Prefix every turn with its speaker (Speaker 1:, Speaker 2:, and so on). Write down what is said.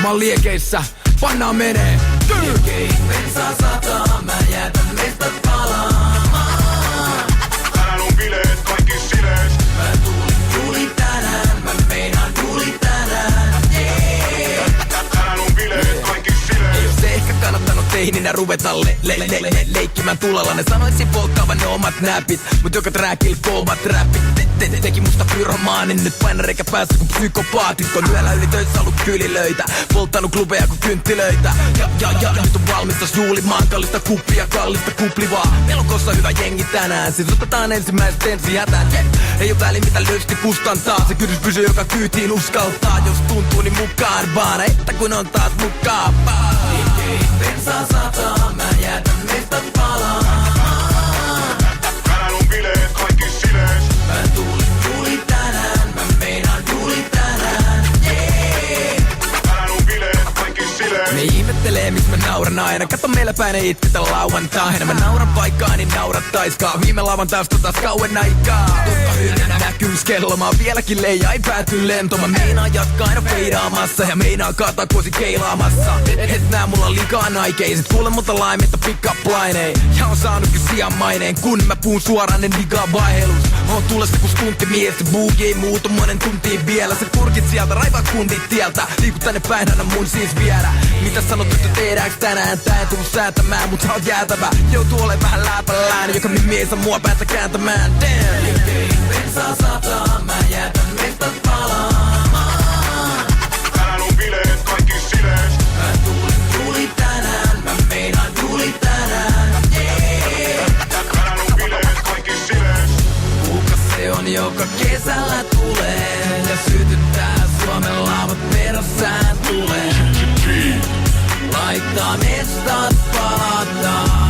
Speaker 1: Mä oon liekeissä, pannaan menee. Liekeihin bensaa sataa, mä jätän mestat palaamaan.
Speaker 2: Tänään on bileet, kaikki silees.
Speaker 1: Mä tulin juuri tänään, mä meinaan juuri tänään.
Speaker 2: Tänään on bileet, kaikki silees.
Speaker 1: Ei jos ehkä kannattanut teininä ruveta leikkimään tulella. Ne sanoitsin polttaavan ne omat näpit, mut joka trackilla kovat räppit. Teki musta pyromaanin, nyt paina reikä päässä kun psykopaatit. On yöllä yli töissä ollut kylilöitä, polttanut klubeja kuin kynttilöitä. Ja nyt on valmistas juulimaan, kallista kuppia, kallista kuplivaa. Melokossa hyvä jengi tänään, siis otetaan ensimmäiset ensi hätään. Ei oo väli mitä lysti kustantaa, se kynnys pysyy joka kyytiin uskaltaa. Jos tuntuu niin mukaan vaan, että kun on taas mukaan vaan. Liekeihin bensaa sataa, mä jätän mestat palaamaan.
Speaker 2: Tänään on bileet, kaikki silees.
Speaker 1: Mä tulin juuri tänään, mä meinaan juuri tänään.
Speaker 2: Tänään on bileet, kaikki silees.
Speaker 1: Ne ihmettelee mis mä nauran aina, kato meillä päin ei itketä lauantaina. Mä nauran vaikka niin naurattaiskaan, viime lauantaista taas kauan aikaa. Tukka hylkänä näkyys kello, mä oon vieläkin leija, ei pääty lento. Mä meinaan jatkaa aina feidaamassa ja meinaan kaataa kosi keilaamassa. Et nää mulla liikaa naikeiset, kuule monta laimetta pick up lainei. Ja on saanutkin sijan maineen, kun mä puun suoraan ne digaa vaihelus. Oon tulessa kun stunttimies, se boogie ei muutu monen tuntiin vielä. Se kurkit sieltä, raivaa kundit tieltä, liiku tänne päin, anna mun siis viedä. Mitä sanot, että tehdäänkö tänään? Tää ei tullu säätämään, mut sä oot jäätävä. Joutuu ole vähän läpällään, joka mies on mua päätä kääntämään. Damn! Liekeihin bensaa sataa, mä jätän mestat palaamaan.
Speaker 2: Tänään on bileet, kaikki silees.
Speaker 1: Mä tulin juuri tänään, mä meinaan juuri tänään.
Speaker 2: Tänään on bileet, kaikki silees.
Speaker 1: Kuka se on, joka kesällä tulee ja sytyttää Suomen laavat perässään tulee. Laittaa mestat palataan.